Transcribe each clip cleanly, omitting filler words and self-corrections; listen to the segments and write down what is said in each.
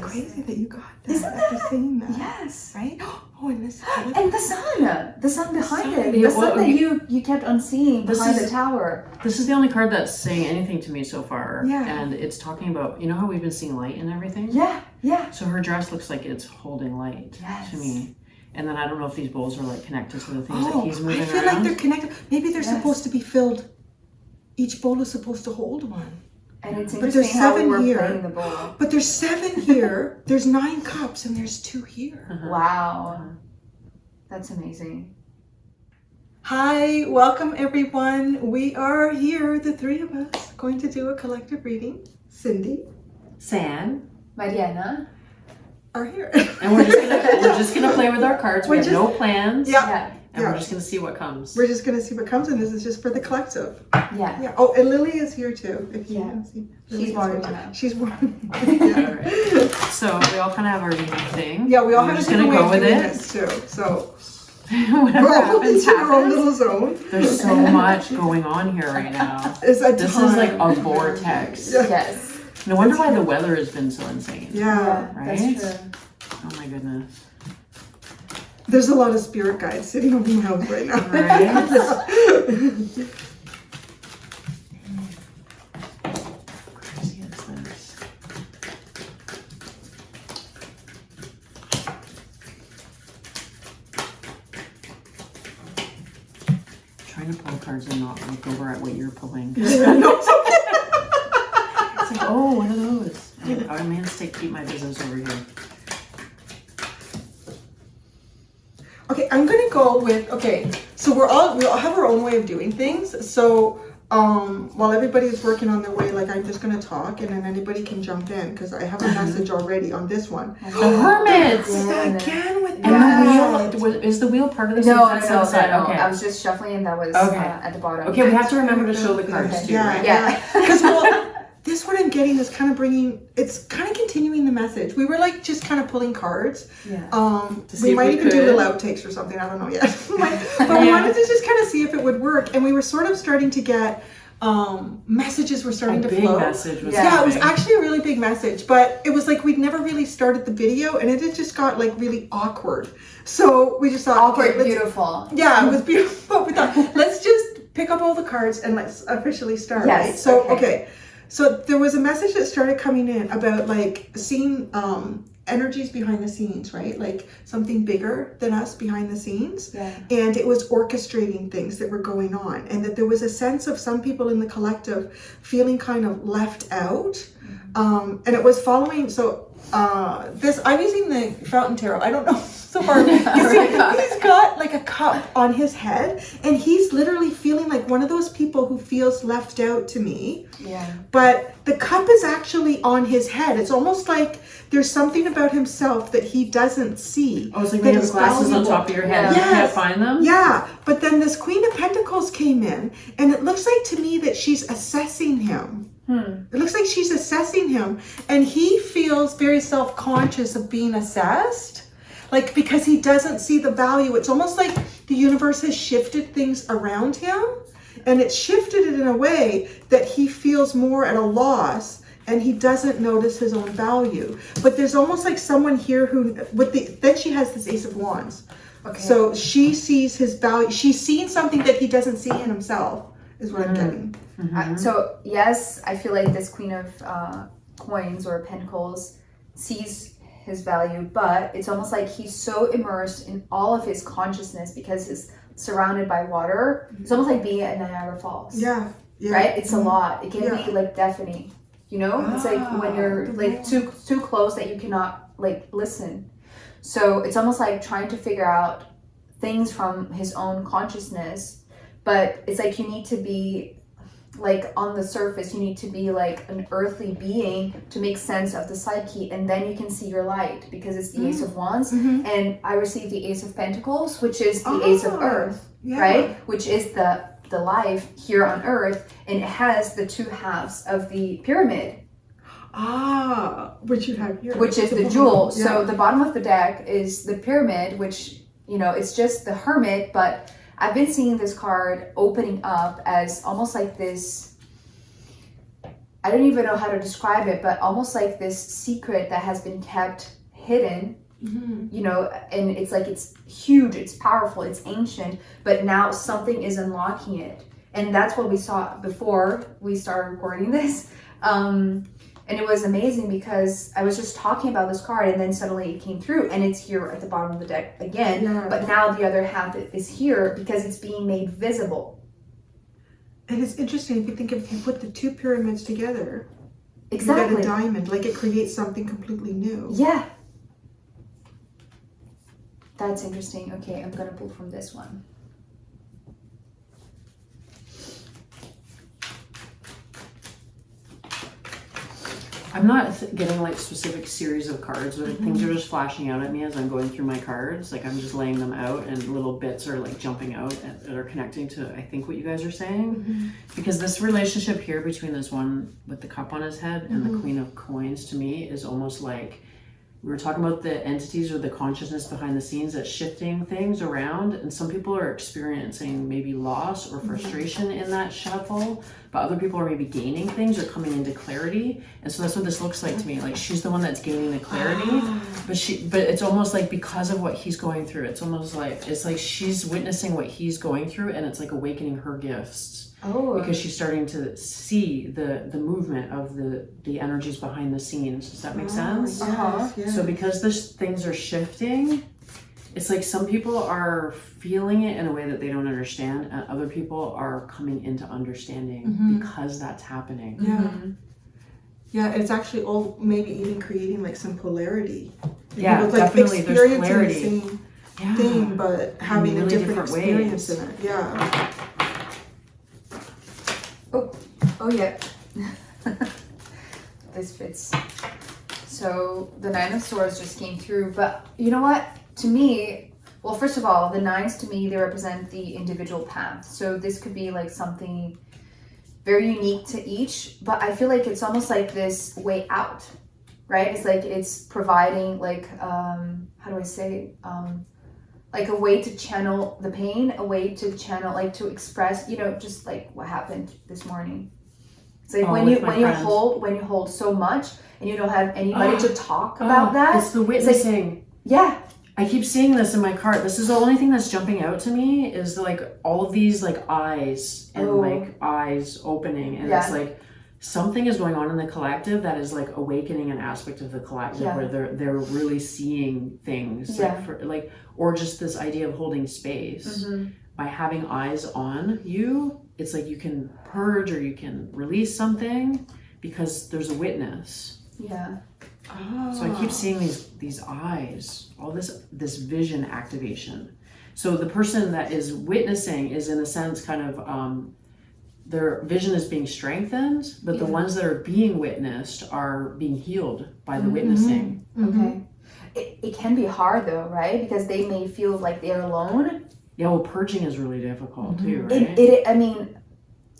crazy that you got that after saying that. Yes. Right? Oh, and this. And the sun behind it. The sun that you kept on seeing behind the tower. This is the only card that's saying anything to me so far. Yeah. And it's talking about, you know how we've been seeing light and everything? Yeah, yeah. So her dress looks like it's holding light to me. And then I don't know if these bowls are like connected to the things that he's moving around. I feel like they're connected. Maybe they're supposed to be filled. Each bowl is supposed to hold one. And it's interesting how we're playing the bowl. But there's 7 here, there's 9 cups, and there's 2 here. Wow. That's amazing. Hi, welcome everyone. We are here, the 3 of us, going to do a collective reading. Cindy, San, Mariana are here. And we're just gonna play with our cards. We have no plans. Yeah. And we're just gonna see what comes. We're just gonna see what comes, and this is just for the collective. Yeah. Oh, and Lily is here too. If you can see, She's warming up. She's warming. Alright. So we all kind of have our unique thing. Yeah, we all we're have just a gonna different go way of with doing it. this too. So Whatever we're all happens, in our own happens. little zone. There's so much going on here right now. This is like a vortex. Yes. No wonder why the weather has been so insane. Yeah. Right? That's true. Oh my goodness. There's a lot of spirit guides sitting over my house right now. Right? Crazy is this? Trying to pull cards and not look over at what you're pulling. It's like, oh, one of those. I'm gonna keep my business over here. Okay, I'm gonna go with, so we all have our own way of doing things. So while everybody is working on their way, like I'm just gonna talk and then anybody can jump in because I have a message already on this one. The hermits! Again with And that. the wheel, is the wheel part of this? No. Okay. I was just shuffling and that was at the bottom. Okay, we have to remember to show the cards too, right? Yeah. Because this what I'm getting is kind of it's kind of continuing the message. We were like just kind of pulling cards. Yeah. We might even do little outtakes or something. I don't know yet. But we wanted to just kind of see if it would work. And we were sort of starting to get messages were starting to flow. Message was it was actually a really big message, but it was like we'd never really started the video and it had just got like really awkward. So we just thought awkward, beautiful. Yeah, it was beautiful. We thought let's just pick up all the cards and let's officially start. Yes, right? So okay. So there was a message that started coming in about like seeing energies behind the scenes, right? Like something bigger than us behind the scenes. Yeah. And it was orchestrating things that were going on. And that there was a sense of some people in the collective feeling kind of left out. And it was following, I'm using the Fountain Tarot. I don't know so far. He's got like a cup on his head and he's literally feeling like one of those people who feels left out to me. Yeah. But the cup is actually on his head. It's almost like there's something about himself that he doesn't see. Oh, it's like when you have glasses on top of your head and you can't find them? Yeah, but then this Queen of Pentacles came in and it looks like to me that she's assessing him. It looks like she's assessing him and he feels very self-conscious of being assessed. Like, because he doesn't see the value. It's almost like the universe has shifted things around him and it's shifted it in a way that he feels more at a loss and he doesn't notice his own value. But there's almost like someone here who, then she has this Ace of Wands. Okay. So she sees his value. She's seeing something that he doesn't see in himself, is what I'm getting. So yes, I feel like this Queen of Coins or Pentacles sees his value, but it's almost like he's so immersed in all of his consciousness because he's surrounded by water. It's almost like being at Niagara Falls. Yeah. Right? It's a lot. It can be like deafening. You know? It's like when you're like too close that you cannot like listen. So it's almost like trying to figure out things from his own consciousness, but it's like you need to be like on the surface, you need to be like an earthly being to make sense of the psyche, and then you can see your light because it's the Ace of Wands. And I received the Ace of Pentacles, which is the Ace of Earth, right? Which is the life here on Earth, and it has the 2 halves of the pyramid. Which you have here. Which is the jewel. Yeah. So the bottom of the deck is the pyramid, which, you know, it's just the Hermit, but I've been seeing this card opening up as almost like this I don't even know how to describe it, but almost like this secret that has been kept hidden, you know, and it's like, it's huge, it's powerful, it's ancient, but now something is unlocking it. And that's what we saw before we started recording this. And it was amazing because I was just talking about this card and then suddenly it came through and it's here at the bottom of the deck again. Yeah. But now the other half is here because it's being made visible. And it's interesting if you think if you put the two pyramids together, exactly, you get a diamond, like it creates something completely new. Yeah. That's interesting. Okay, I'm gonna pull from this one. I'm not getting like specific series of cards, but things are just flashing out at me as I'm going through my cards. Like I'm just laying them out and little bits are like jumping out that are connecting to, I think, what you guys are saying. Because this relationship here between this one with the cup on his head and the Queen of Coins to me is almost like, we were talking about the entities or the consciousness behind the scenes that's shifting things around, and some people are experiencing maybe loss or frustration in that shuffle, but other people are maybe gaining things or coming into clarity. And so that's what this looks like to me. Like she's the one that's gaining the clarity, but it's almost like because of what he's going through, it's almost like she's witnessing what he's going through, and it's like awakening her gifts. Because she's starting to see the movement of the energies behind the scenes. Does that make sense? Yes. So because things are shifting, it's like some people are feeling it in a way that they don't understand, and other people are coming into understanding because that's happening. Yeah, it's actually all maybe even creating like some polarity. Yeah, like definitely. There's clarity. The same thing, but having really a different experience ways. in it. Yeah. Oh yeah. This fits. So the Nine of Swords just came through, but you know what? To me, well, first of all, the nines to me, they represent the individual path. So this could be like something very unique to each, but I feel like it's almost like this way out, right? It's like it's providing like, how do I say, like a way to channel the pain, a way to channel, like to express, you know, just like what happened this morning. It's like when you hold so much and you don't have anybody to talk about that. It's the witnessing. Like, yeah. I keep seeing this in my card. This is the only thing that's jumping out to me is like all of these like eyes and like eyes opening, and it's like something is going on in the collective that is like awakening an aspect of the collective where they're really seeing things like or just this idea of holding space by having eyes on you. It's like you can purge or you can release something because there's a witness. So I keep seeing these eyes, all this vision activation. So the person that is witnessing is in a sense kind of their vision is being strengthened, but the ones that are being witnessed are being healed by the witnessing. Okay. It can be hard though, right? Because they may feel like they're alone. Yeah, well, purging is really difficult too, right? I mean,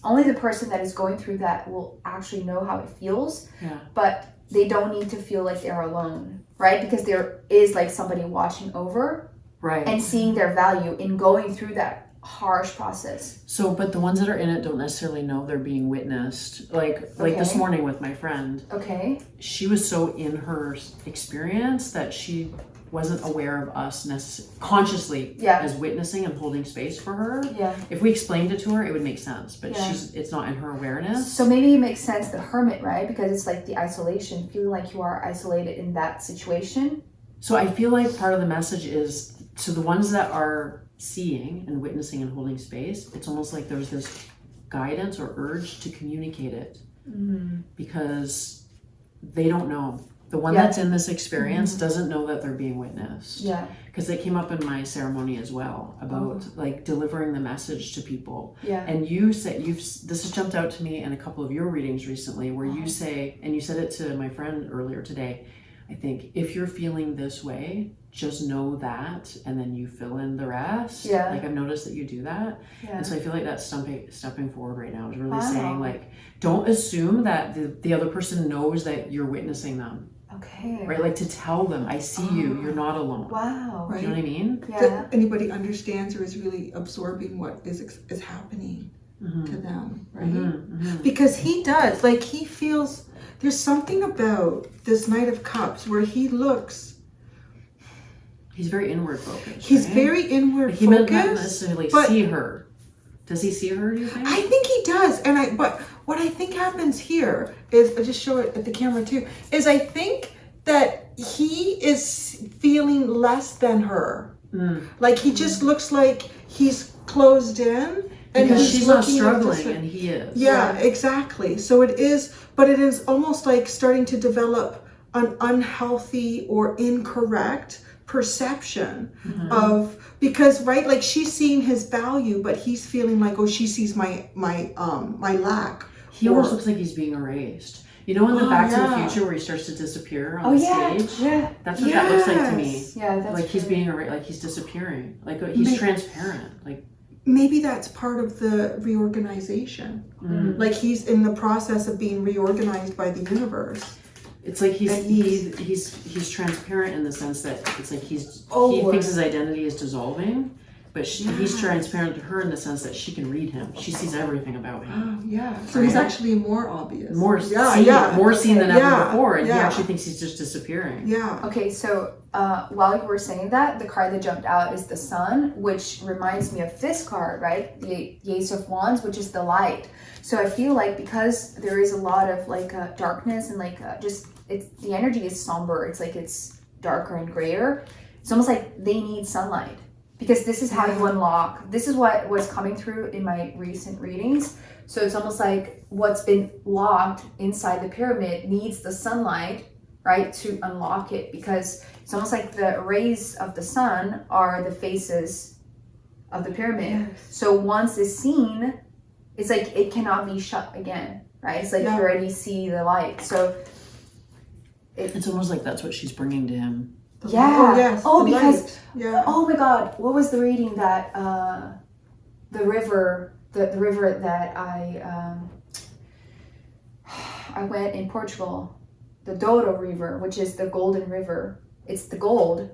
only the person that is going through that will actually know how it feels. Yeah. But they don't need to feel like they're alone, right? Because there is like somebody watching over, right, and seeing their value in going through that harsh process. So, but the ones that are in it don't necessarily know they're being witnessed. Like this morning with my friend. Okay. She was so in her experience that she wasn't aware of us consciously as witnessing and holding space for her. Yeah. If we explained it to her, it would make sense, but it's not in her awareness. So maybe it makes sense the hermit, right? Because it's like the isolation, feeling like you are isolated in that situation. So I feel like part of the message is to the ones that are seeing and witnessing and holding space, it's almost like there's this guidance or urge to communicate it because they don't know. The one that's in this experience doesn't know that they're being witnessed. Yeah. Because it came up in my ceremony as well about like delivering the message to people. Yeah. And you said this has jumped out to me in a couple of your readings recently where you say, and you said it to my friend earlier today, I think, if you're feeling this way, just know that, and then you fill in the rest. Yeah. Like I've noticed that you do that. Yeah. And so I feel like that's stepping forward right now is really saying like, don't assume that the other person knows that you're witnessing them. Okay. Right? Like to tell them, I see you, you're not alone. Wow. Right. Do you know what I mean? Yeah. That anybody understands or is really absorbing what is happening. to them, right? Because he does, like he feels, there's something about this Knight of Cups where he looks. He's very inward focused. He's right? very inward He focused. might not necessarily see her. Does he see her, do you think? I think he does. But what I think happens here is, I'll just show it at the camera too, is I think that he is feeling less than her. Like he just looks like he's closed in. And because she's not struggling different. and he is. Yeah, exactly. So it is, but it is almost like starting to develop an unhealthy or incorrect perception of, because like she's seeing his value, but he's feeling like, oh, she sees my lack. He almost looks like he's being erased. You know, in the Back to the Future where he starts to disappear on the stage? Yeah. That's what that looks like to me. Yeah, that's like he's being erased, like he's disappearing. Like he's transparent. Like maybe that's part of the reorganization. Like he's in the process of being reorganized by the universe. it's like he's transparent in the sense that it's like he thinks his identity is dissolving, but he's transparent to her in the sense that she can read him. She sees everything about him. So he's actually more obvious. More seen than ever before, and he actually thinks he's just disappearing. Okay, so while you were saying that, the card that jumped out is the Sun, which reminds me of this card, right? The Ace of Wands, which is the light. So I feel like because there is a lot of like darkness and like the energy is somber. It's like it's darker and grayer. It's almost like they need sunlight. Because this is how you unlock. This is what was coming through in my recent readings. So it's almost like what's been locked inside the pyramid needs the sunlight, right, to unlock it. Because it's almost like the rays of the sun are the faces of the pyramid. So once it's seen, it's like it cannot be shut again, right? It's like you already see the light. So it's almost like that's what she's bringing to him. Because light. Oh my God, what was the reading that the river that I went in Portugal, the Douro River, which is the golden river. It's the gold,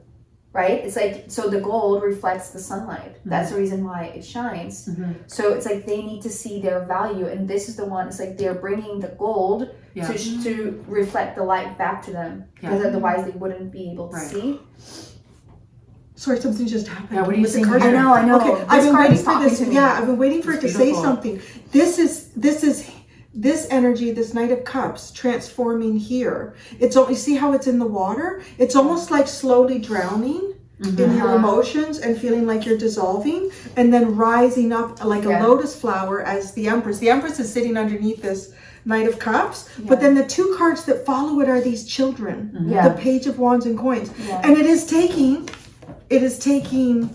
right? It's like, so the gold reflects the sunlight. That's the reason why it shines. So it's like they need to see their value, and this is the one. It's like they're bringing the gold to reflect the light back to them, because otherwise they wouldn't be able to see. Sorry, something just happened. Yeah, what are you saying? I know. Okay, I've been waiting for this. I've been waiting for it to say something. This is this energy, this Knight of Cups, transforming here. It's only, see how it's in the water? It's almost like slowly drowning in your emotions and feeling like you're dissolving, and then rising up like a lotus flower as the Empress. The Empress is sitting underneath this Knight of Cups, but then the two cards that follow it are these children, the Page of Wands and Coins. And it is taking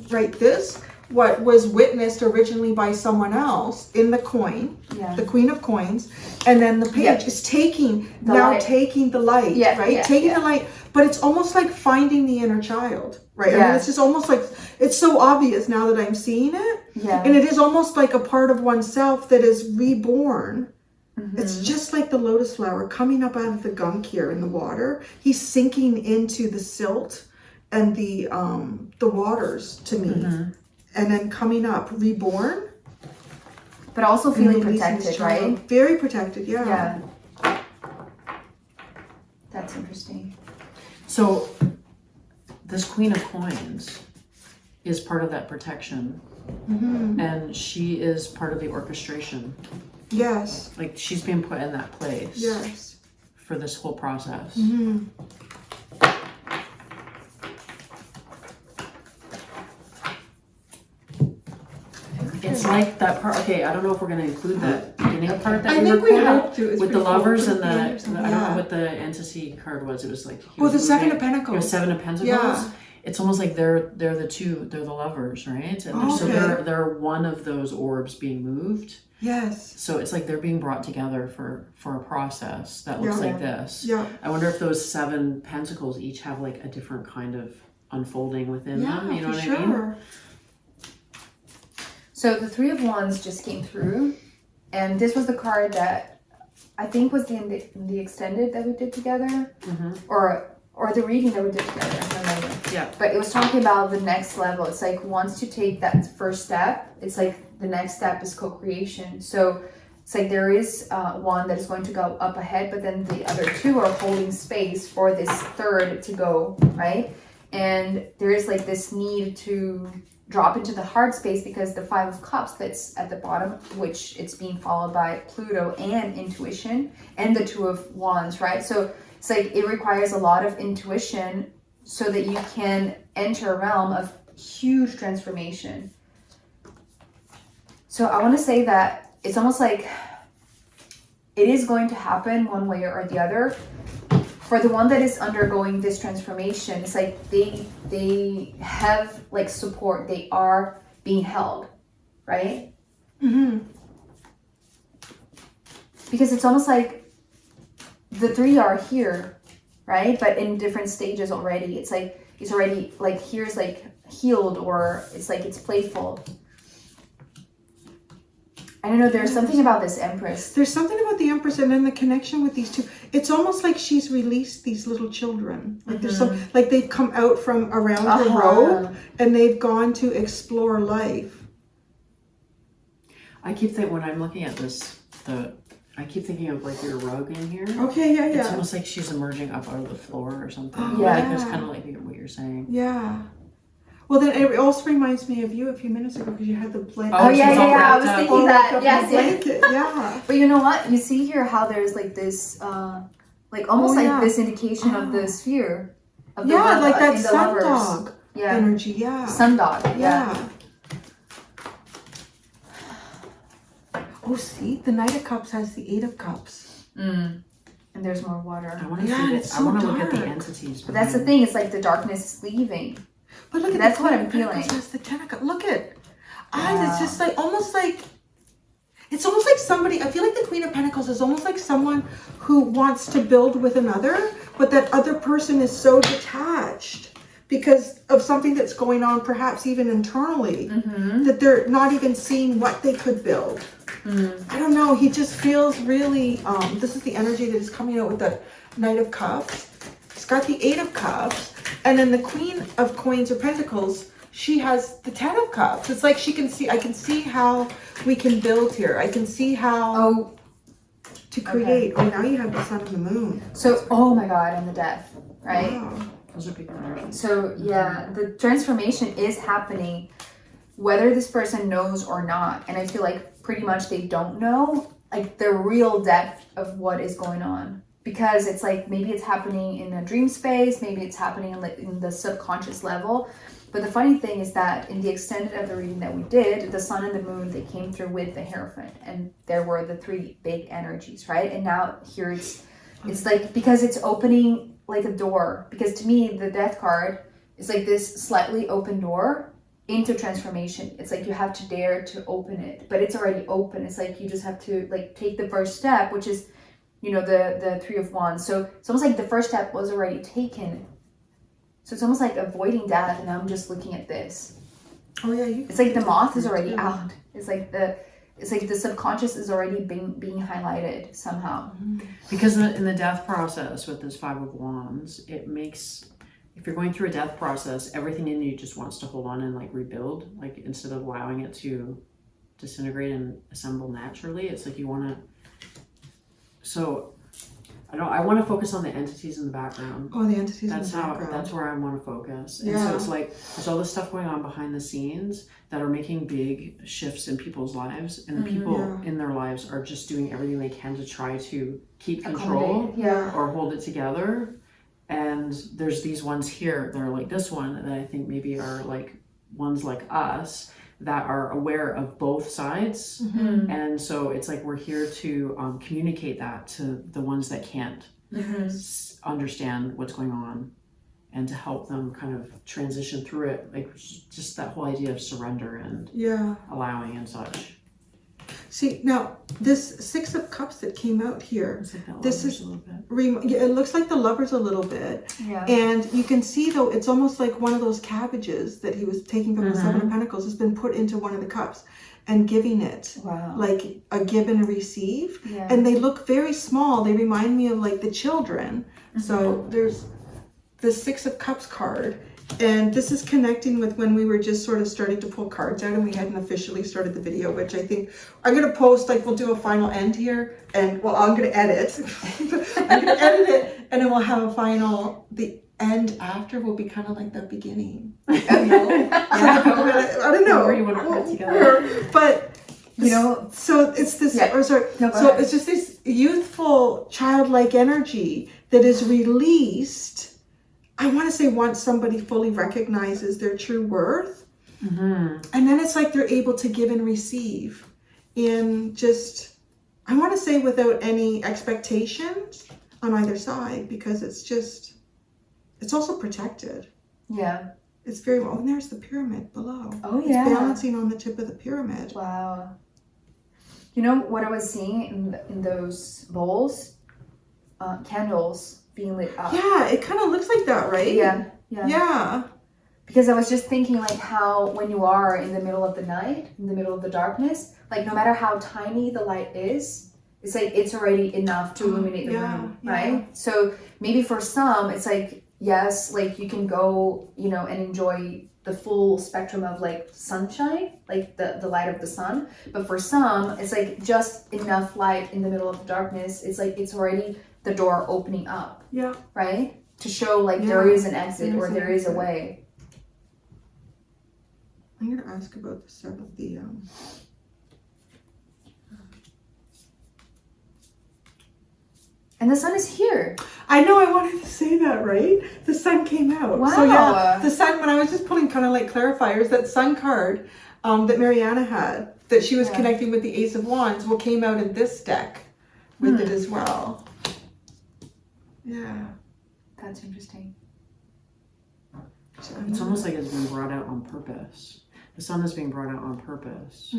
right this, what was witnessed originally by someone else in the coin, the Queen of Coins, and then the Page is taking the light, taking the light, but it's almost like finding the inner child, right? I mean, it's just almost like, it's so obvious now that I'm seeing it, and it is almost like a part of oneself that is reborn. It's just like the lotus flower coming up out of the gunk here in the water. He's sinking into the silt and the waters to me, and then coming up reborn, but also feeling protected, right? Very protected. That's interesting. So this Queen of Coins is part of that protection, and she is part of the orchestration. Like she's being put in that place for this whole process. It's like that part. Okay, I don't know if we're going to include that beginning part that we recorded with the lovers and the I don't know what the entity card was. It was like the Seven of Pentacles. It was Seven of Pentacles. It's almost like they're the lovers, right? And so they're one of those orbs being moved. So it's like they're being brought together for a process that looks like this. I wonder if those Seven Pentacles each have like a different kind of unfolding within them. You know what I mean? So the Three of Wands just came through, and this was the card that I think was in the extended that we did together, or the reading that we did together. I don't remember. But it was talking about the next level. It's like once you take that first step, it's like the next step is co-creation. So it's like there is one that is going to go up ahead, but then the other two are holding space for this third to go, right? And there is like this need to drop into the hard space because the Five of Cups that's at the bottom, which it's being followed by Pluto and intuition, and the Two of Wands, right? So it's like it requires a lot of intuition so that you can enter a realm of huge transformation. So I want to say that it's almost like it is going to happen one way or the other. For the one that is undergoing this transformation, it's like they have like support. They are being held, right? Mm-hmm. Because it's almost like the three are here, right? But in different stages already. It's like it's already like here's like healed, or it's like it's playful. I don't know, there's something about this Empress. There's something about the Empress and then the connection with these two. It's almost like she's released these little children. Like there's some, like they've come out from around her robe and they've gone to explore life. I keep thinking when I'm looking at this, I keep thinking of like your rug in here. Okay, yeah. It's almost like she's emerging up out of the floor or something. Oh, Yeah, yeah. like it's kind of like what you're saying. Yeah. Well, then it also reminds me of you a few minutes ago because you had the blanket. Oh, yeah, she's all I wrapped was up. thinking that. Yes, Blanket, yeah. But you know what? You see here how there's like this, like almost like this indication of the sphere. Of the Yeah, like that in the sun lovers. dog energy, yeah. Sun dog, yeah. Oh, see? The Knight of Cups has the Eight of Cups. And there's more water. I want to Yeah, it's so I want to look at the dark. entities. But that's the thing. It's like the darkness is leaving. But look at That's the what Queen I'm of Pentacles feeling. has the Ten of Cups. Look at eyes. It's just like almost like it's almost like somebody. I feel like the Queen of Pentacles is almost like someone who wants to build with another, but that other person is so detached because of something that's going on, perhaps even internally, that they're not even seeing what they could build. I don't know. He just feels really. This is the energy that is coming out with the Knight of Cups. He's got the Eight of Cups, and then the Queen of Coins or Pentacles. She has the Ten of Cups. It's like she can see. I can see how we can build here. I can see how to create. Okay. Oh, now you have the Sun and the Moon. So, oh my God, and the Death, right? Wow. Those are big energies. So yeah, the transformation is happening, whether this person knows or not. And I feel like pretty much they don't know, like the real depth of what is going on. Because it's like, maybe it's happening in a dream space, maybe it's happening in the subconscious level. But the funny thing is that in the extended of the reading that we did, the Sun and the Moon, they came through with the Hierophant. And there were the three big energies, right? And now here it's like, because it's opening like a door. Because to me, the Death card is like this slightly open door into transformation. It's like you have to dare to open it, but it's already open. It's like you just have to like take the first step, which is, you know, the Three of Wands. So it's almost like the first step was already taken. So it's almost like avoiding death, and I'm just looking at this. Oh yeah, it's like the moth is already out. It's like the subconscious is already being highlighted somehow. Because in the death process with this Five of Wands, it makes, if you're going through a death process, everything in you just wants to hold on and like rebuild, like instead of allowing it to disintegrate and assemble naturally. It's like you want to. So I want to focus on the entities in the background. Oh, the entities that's in the background. That's where I want to focus. And so it's like there's all this stuff going on behind the scenes that are making big shifts in people's lives, and the people in their lives are just doing everything they can to try to keep control or hold it together. And there's these ones here that are like this one that I think maybe are like ones like us that are aware of both sides. And so it's like we're here to communicate that to the ones that can't understand what's going on, and to help them kind of transition through it, like just that whole idea of surrender and allowing and such. See, now this Six of Cups that came out here, like this is a little bit. It looks like the Lovers a little bit, and you can see though it's almost like one of those cabbages that he was taking from the Seven of Pentacles has been put into one of the cups and giving it like a give and a receive, and they look very small. They remind me of like the children. So there's the Six of Cups card, And this is connecting with when we were just sort of starting to pull cards out and we hadn't officially started the video, which I think I'm going to post, like we'll do a final end here. And well, I'm going to edit. I'm going to edit it and then we'll have a final, the end after will be kind of like the beginning. I don't know. Or you want to put it together. But you know, so it's this, yeah. or sorry, No, so ahead. it's just this youthful, childlike energy that is released. I want to say once somebody fully recognizes their true worth, and then it's like they're able to give and receive in just, I want to say without any expectations on either side, because it's just, it's also protected. Yeah. It's very well, and there's the pyramid below. Oh, It's yeah. balancing on the tip of the pyramid. Wow. You know what I was seeing in those bowls? Candles being lit up. Yeah, it kind of looks like that, right? Yeah. Yeah. Because I was just thinking like how when you are in the middle of the night, in the middle of the darkness, like no matter how tiny the light is, it's like it's already enough to illuminate the room, right? So maybe for some, it's like, yes, like you can go, you know, and enjoy the full spectrum of like sunshine, like the light of the sun. But for some, it's like just enough light in the middle of the darkness. It's like it's already the door opening up, Yeah. right? To show like there is an exit or there is a way. I'm gonna ask about the seventh, And the sun is here. I know, I wanted to say that, right? The sun came out. Wow. So yeah, the sun, when I was just pulling kind of like clarifiers, that sun card that Mariana had, that she was connecting with the Ace of Wands, came out in this deck with it as well. Yeah. That's interesting. So, It's almost like it's being brought out on purpose. The sun is being brought out on purpose,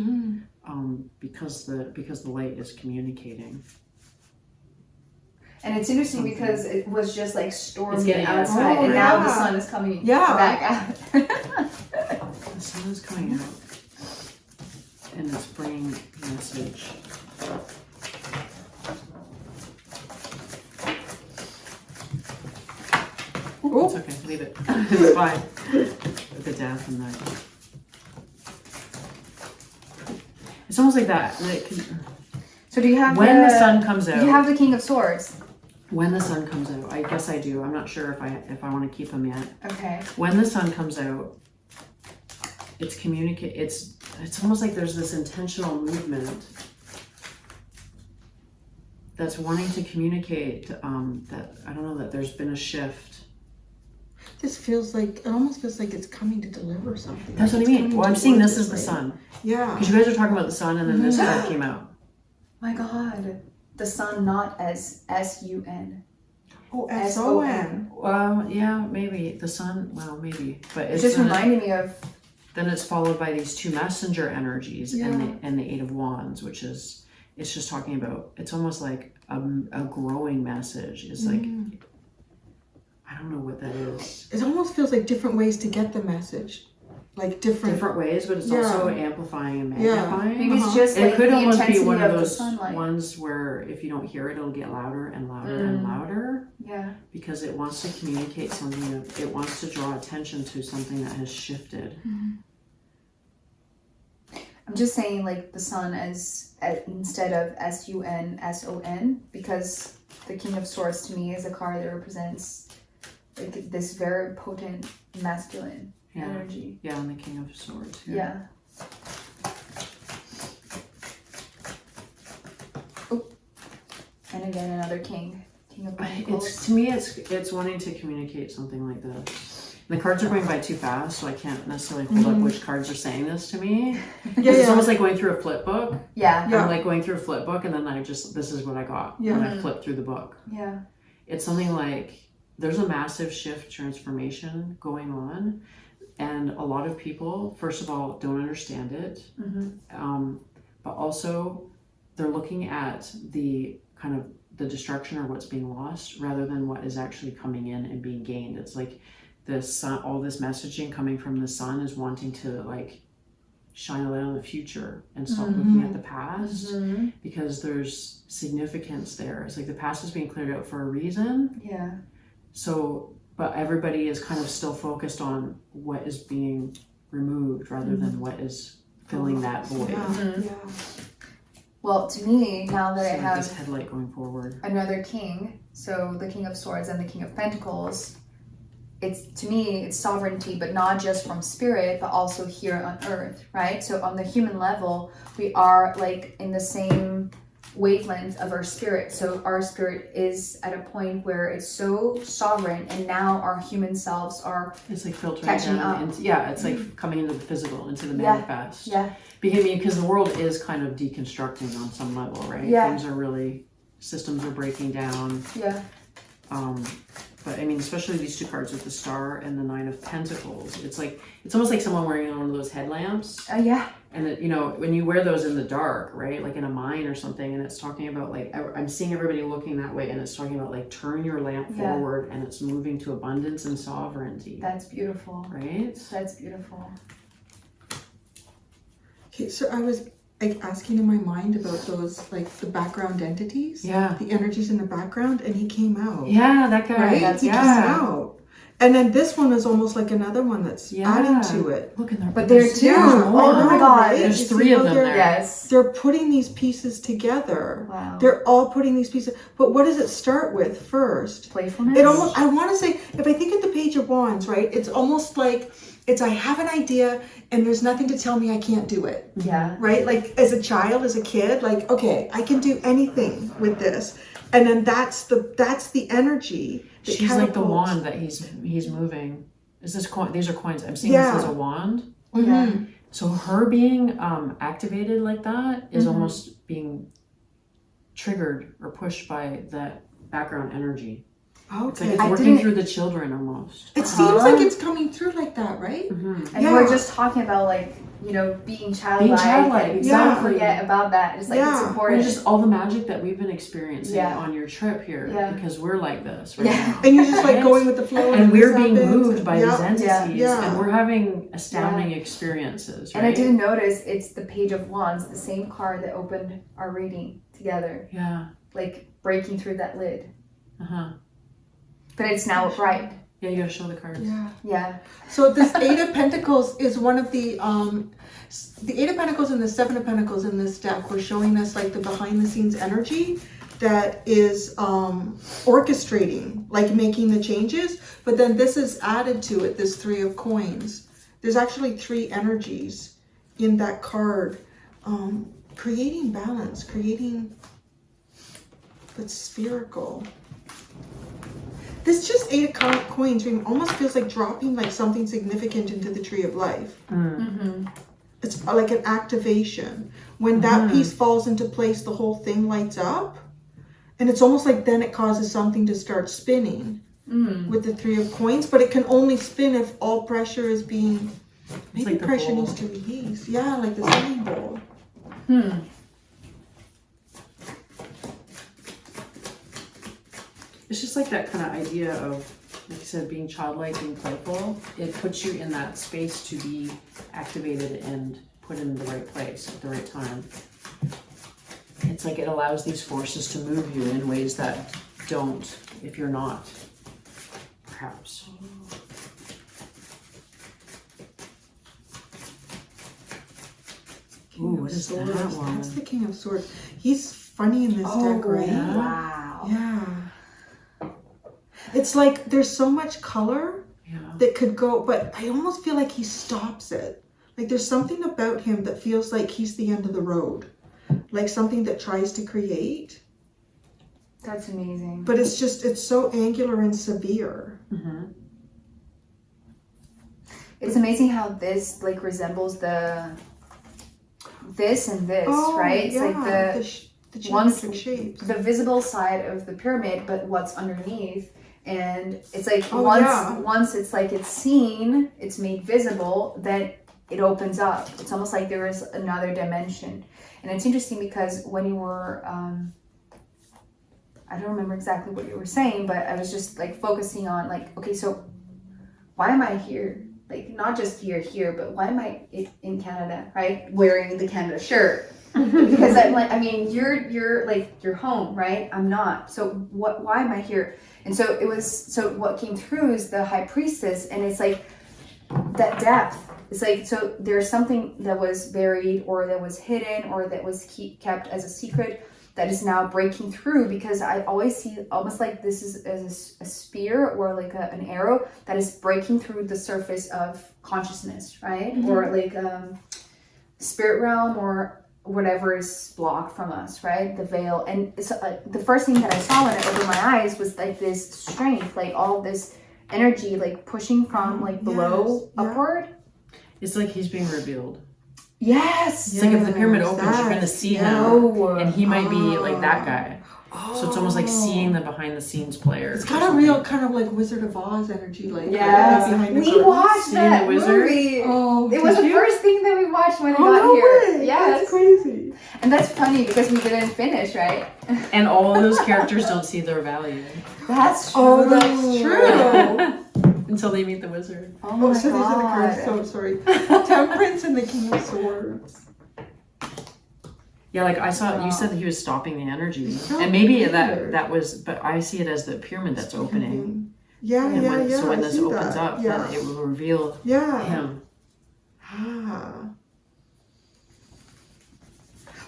because the light is communicating. And it's interesting because it was just like stormy getting outside, outside, and now yeah. the sun is coming Yeah. back out. The sun is coming out, and it's bringing a message. Oh. It's okay, leave it. It's fine. With the death and the... It's almost like that. Like, So do you have when the sun comes out... Do you have the King of Swords? When the sun comes out, I guess I do. I'm not sure if I want to keep them yet. Okay. When the sun comes out, it's it's almost like there's this intentional movement that's wanting to communicate that I don't know, that there's been a shift. This feels like, it almost feels like it's coming to deliver something. That's what I mean. Well, I'm seeing this as the sun. Yeah. Because you guys are talking about the sun, and then this card came out. My God. The sun not as S-U-N. Oh, S-O-N. Yeah, maybe. The sun, well, maybe. But It just reminded me of... Then it's followed by these two messenger energies and the Eight of Wands, which is, it's just talking about, it's almost like a growing message. It's like, I don't know what that is. It almost feels like different ways to get the message. Like different ways, but it's also amplifying and Yeah. magnifying. Maybe it's just It like could the almost be intensity one of the those sunlight. ones where if you don't hear it, it'll get louder and louder and louder. Yeah. Because it wants to communicate something, it wants to draw attention to something that has shifted. I'm just saying like the sun as instead of S-U-N, S-O-N, because the King of Swords to me is a card that represents like this very potent masculine energy. Yeah, and the King of Swords. Yeah. Oh. And again, another king. King of Pentacles. To me, it's wanting to communicate something like this. And the cards are going by too fast, so I can't necessarily hold up which cards are saying this to me. It's almost like going through a flip book. Yeah. I'm like going through a flip book, and then this is what I got when I flipped through the book. Yeah. It's something like there's a massive shift, transformation going on. And a lot of people, first of all, don't understand it. But also, they're looking at the kind of the destruction or what's being lost rather than what is actually coming in and being gained. It's like the sun, all this messaging coming from the sun is wanting to like shine a light on the future and stop looking at the past because there's significance there. It's like the past is being cleared out for a reason. Yeah. So but everybody is kind of still focused on what is being removed rather than what is filling that void. Yeah. Well, to me, now that I So have this headlight going forward. another king, so the King of Swords and the King of Pentacles, it's, to me, it's sovereignty, but not just from spirit, but also here on earth, right? So on the human level, we are like in the same wavelength of our spirit. So our spirit is at a point where it's so sovereign, and now our human selves are It's like filtering catching down up. into, yeah, it's like coming into the physical, into the manifest. Yeah. Because the world is kind of deconstructing on some level, right? Yeah. Things are really, systems are breaking down. Yeah. But I mean, especially these two cards with the Star and the Nine of Pentacles. It's like, it's almost like someone wearing one of those headlamps. Yeah. And it, you know, when you wear those in the dark, right? Like in a mine or something, and it's talking about like, I'm seeing everybody looking that way, and it's talking about like, turn your lamp forward, and it's moving to abundance and sovereignty. That's beautiful. Right? That's beautiful. Okay, so I was like asking in my mind about those, like the background entities. Yeah. The energies in the background, and he came out. Yeah, that guy. Right? He came out. And then this one is almost like another one that's adding to it. Look in there. But there too. Oh my God. There's You three see of how them there. Yes. They're putting these pieces together. Wow. They're all putting these pieces. But what does it start with first? Playfulness. It almost, I want to say, if I think of the Page of Wands, right? It's almost like, I have an idea and there's nothing to tell me I can't do it. Yeah. Right? Like as a child, as a kid, like, okay, I can do anything with this. And then that's the energy. That She's like the catapults. wand that he's moving. Is this coin? These are coins. I'm seeing this as a wand. Mm-hmm. So her being activated like that is almost being triggered or pushed by that background energy. It's like Okay. it's working through the children almost. It seems like it's coming through like that, right? Mm-hmm. And we're just talking about like, you know, being childlike. childlike, And exactly. Don't forget about that. It's like it's Yeah. important. And just all the magic that we've been experiencing Yeah. on your trip here, Yeah. because we're like this right Yeah. now. And you're just like Right? going with the flow. And we're this being happens, moved and- by yeah. these entities, Yeah. and we're having astounding experiences, right? And I didn't notice it's the Page of Wands, the same card that opened our reading together. Yeah. Like breaking through that lid. Uh-huh. But it's now upright. Yeah, you gotta show the cards. Yeah. Yeah. So this Eight of Pentacles is one of the Eight of Pentacles and the Seven of Pentacles in this deck were showing us like the behind the scenes energy that is orchestrating, like making the changes. But then this is added to it, this Three of Coins. There's actually three energies in that card, creating balance, creating but spherical. This just Eight of Coins almost feels like dropping like something significant into the Tree of Life. Mm-hmm. It's like an activation. When that piece falls into place, the whole thing lights up. And it's almost like then it causes something to start spinning with the Three of Coins. But it can only spin if all pressure is being... Maybe like the pressure bowl. needs to release. Yeah, like the singing bowl. It's just like that kind of idea of, like you said, being childlike, being playful. It puts you in that space to be activated and put in the right place at the right time. It's like it allows these forces to move you in ways that don't if you're not, perhaps. Ooh, what is that Swords. one? That's the King of Swords. He's funny in this deck, right? yeah. Wow. Yeah. It's like there's so much color that could go, but I almost feel like he stops it. Like there's something about him that feels like he's the end of the road. Like something that tries to create. That's amazing. But it's so angular and severe. Mm-hmm. It's amazing how this like resembles this and this, right? It's like the geometric shapes. the visible side of the pyramid, but what's underneath. And it's like once it's like it's seen, it's made visible, then it opens up. It's almost like there is another dimension. And it's interesting because when you were, I don't remember exactly what you were saying, but I was just like focusing on like, okay, so why am I here? Like not just here, but why am I in Canada, right? Wearing the Canada shirt. Because I'm like, I mean, you're like, you're home, right? I'm not. So why am I here? And so what came through is the high priestess, and it's like that depth. It's like, so there's something that was buried or that was hidden or that was kept as a secret that is now breaking through, because I always see almost like this is as a spear or like an arrow that is breaking through the surface of consciousness, right? Or like spirit realm or whatever is blocked from us, right? The veil. And it's, the first thing that I saw when I opened my eyes was like this strength, like all this energy, like pushing from like below upward. It's like he's being revealed. Yes. It's like if the pyramid opens, you're going to see him, and he might be like that guy. So it's almost like seeing the behind the scenes player. It's got a real kind of like Wizard of Oz energy, like behind the we watched that movie. Oh, it was the first thing that we watched when we got here. Yeah, that's crazy. And that's funny because we didn't finish, right? And all of those characters don't see their value. That's true. Oh, that's true. Until they meet the wizard. Oh my so God. these are the cards. So sorry. Temperance and the King of Swords. Yeah, like I saw, you said that he was stopping the energy, and maybe that was, but I see it as the pyramid that's opening. Yeah. So when this opens up, then it will reveal him.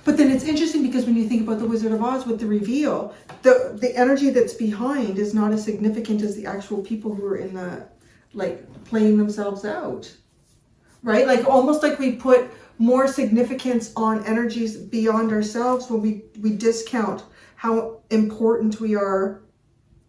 But then it's interesting because when you think about the Wizard of Oz with the reveal, the energy that's behind is not as significant as the actual people who are in the, like, playing themselves out. Right? Like almost like we put more significance on energies beyond ourselves when we discount how important we are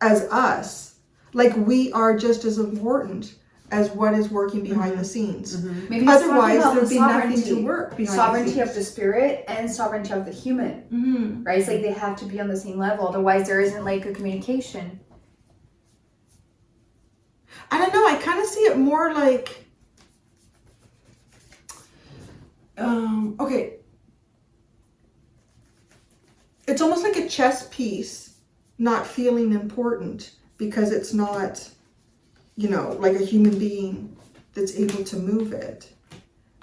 as us. Like we are just as important as what is working behind the scenes. Maybe otherwise there'd be nothing to work behind sovereignty the scenes. of the spirit and sovereignty of the human, right? It's like they have to be on the same level, otherwise there isn't like a communication. I don't know, I kind of see it more like okay, it's almost like a chess piece not feeling important because it's not, you know, like a human being that's able to move it.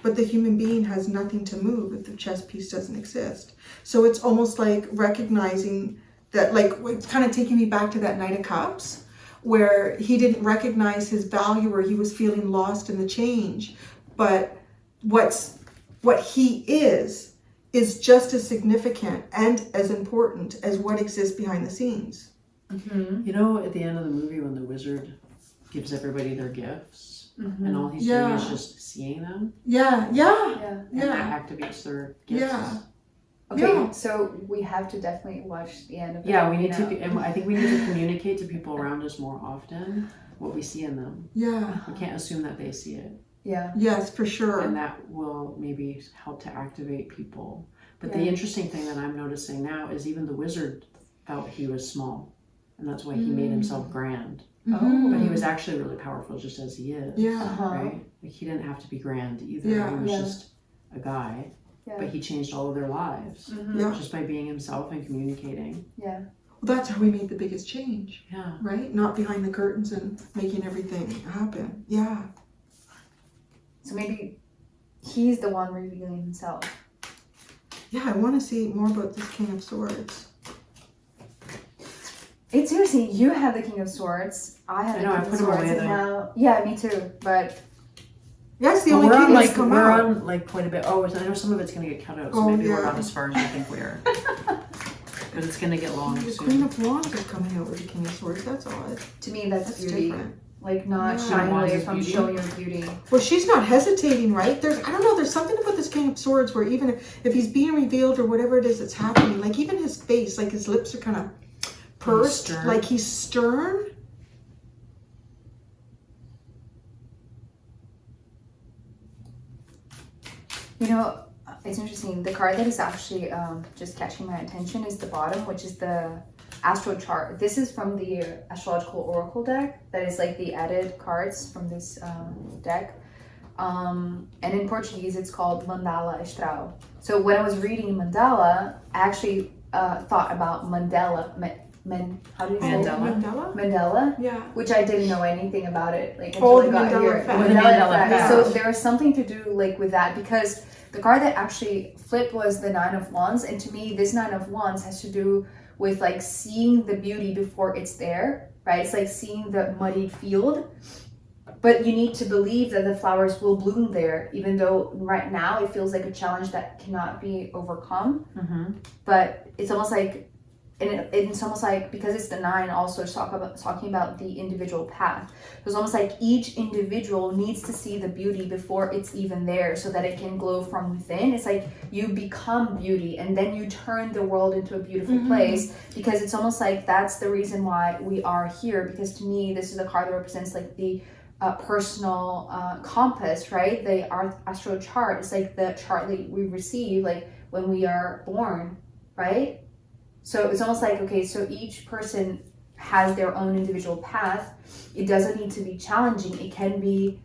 But the human being has nothing to move if the chess piece doesn't exist. So it's almost like recognizing that, like, it's kind of taking me back to that Knight of Cups, where he didn't recognize his value or he was feeling lost in the change. But what he is just as significant and as important as what exists behind the scenes. You know, at the end of the movie when the wizard gives everybody their gifts, and all he's doing is just seeing them. And that activates their gifts. Okay, so we have to definitely watch the end of it. We need to, and I think we need to communicate to people around us more often what we see in them. We can't assume that they see it. Yes, for sure. And that will maybe help to activate people. But the interesting thing that I'm noticing now is even the wizard felt he was small, and that's why he made himself grand. But he was actually really powerful just as he is. Right? Like he didn't have to be grand either. He was just a guy. But he changed all of their lives just by being himself and communicating. Well, that's how we made the biggest change. Right? Not behind the curtains and making everything happen. So maybe he's the one revealing himself. I want to see more about this King of Swords. It's interesting. You have the King of Swords. I have the King of Swords. And now, me too. But that's the only king that's come we're out. on like quite a bit. Oh, I know some of it's gonna get cut out, so maybe we're not as far as we think we are. But it's gonna get long The soon. Queen of Wands is coming out with the King of Swords. That's odd. to me, that's beauty. Different. Like not shying away from showing your beauty. Well, she's not hesitating, right? I don't know, there's something about this King of Swords where even if he's being revealed or whatever it is that's happening, like even his face, like his lips are kind of pursed, like he's stern. You know, it's interesting. The card that is actually just catching my attention is the bottom, which is the astro chart. This is from the Astrological Oracle deck. That is like the added cards from this deck. And in Portuguese, it's called Mandala Astral. So when I was reading Mandala, I actually thought about Mandela, how do you say Mandela? Mandela? Yeah. Which I didn't know anything about it, like until I got Mandela here. effect. The Mandela effect. So there is something to do like with that, because the card that actually flipped was the Nine of Wands, and to me this Nine of Wands has to do with like seeing the beauty before it's there, right? It's like seeing the muddied field, but you need to believe that the flowers will bloom there, even though right now it feels like a challenge that cannot be overcome. But it's almost like, and it's almost like, because it's the 9 also talking about the individual path. So it's almost like each individual needs to see the beauty before it's even there, so that it can glow from within. It's like you become beauty, and then you turn the world into a beautiful place, because it's almost like that's the reason why we are here. Because to me, this is a card that represents like the personal compass, right? The astro chart. It's like the chart that we receive like when we are born, right? So it's almost like, okay, so each person has their own individual path. It doesn't need to be challenging. It can be,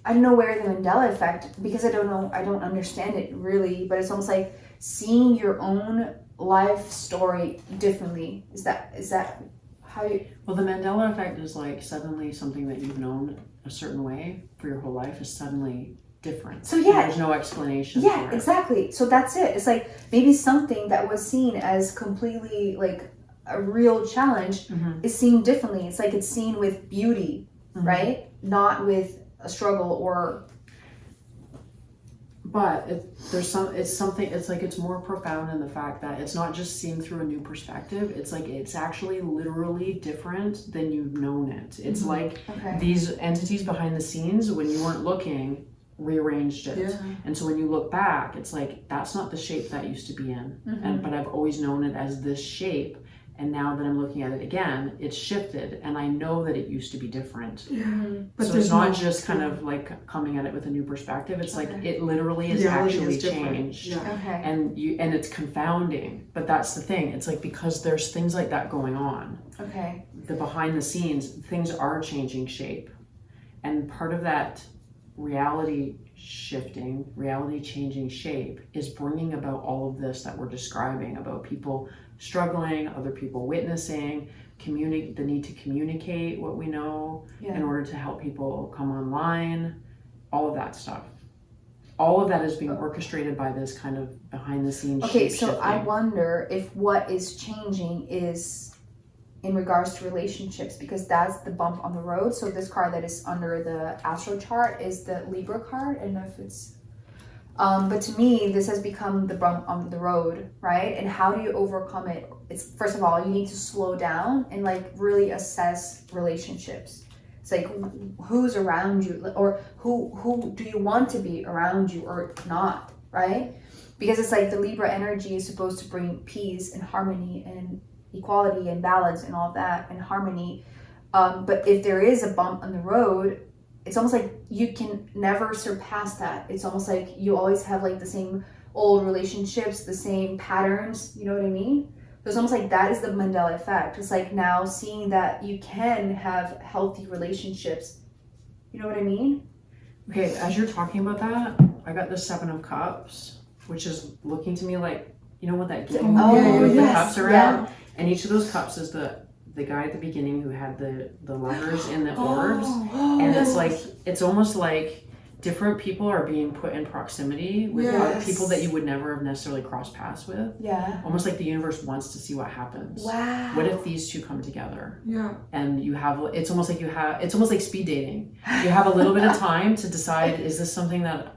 I don't know where the Mandela effect, because I don't understand it really, but it's almost like seeing your own life story differently. Is that how you... Well, the Mandela effect is like suddenly something that you've known a certain way for your whole life is suddenly different. So yeah, there's no explanation. Yeah, for it. exactly. So that's it. It's like maybe something that was seen as completely like a real challenge is seen differently. It's like it's seen with beauty, right? Not with a struggle or... But it's more profound in the fact that it's not just seen through a new perspective. It's like it's actually literally different than you've known it. It's like these entities behind the scenes, when you weren't looking, rearranged it. And so when you look back, it's like that's not the shape that used to be in. But I've always known it as this shape. And now that I'm looking at it again, it's shifted, and I know that it used to be different. But so it's not just kind of like coming at it with a new perspective. It's like it literally is actually changed, and it's confounding. But that's the thing. It's like because there's things like that going on. The behind the scenes, things are changing shape, and part of that reality changing shape is bringing about all of this that we're describing about people struggling, other people witnessing, the need to communicate what we know in order to help people come online, all of that stuff. All of that is being orchestrated by this kind of behind the scenes shape so shifting. I wonder if what is changing is in regards to relationships, because that's the bump on the road. So this card that is under the astro chart is the Libra card. I don't know if it's but to me, this has become the bump on the road, right? And how do you overcome it? It's, first of all, you need to slow down and like really assess relationships. It's like who's around you, or who do you want to be around you or not, right? Because it's like the Libra energy is supposed to bring peace and harmony and equality and balance and all that and harmony. But if there is a bump on the road, it's almost like you can never surpass that. It's almost like you always have like the same old relationships, the same patterns, you know what I mean? So it's almost like that is the Mandela effect. It's like now seeing that you can have healthy relationships. You know what I mean? Okay, as you're talking about that, I got the 7 of Cups, which is looking to me like, you know what that game with the cups around? And each of those cups is the guy at the beginning who had the lovers in the orbs. And it's like, it's almost like different people are being put in proximity with people that you would never have necessarily crossed paths with. Almost like the universe wants to see what happens. What if these two come together? And you have, it's almost like speed dating. You have a little bit of time to decide, is this something that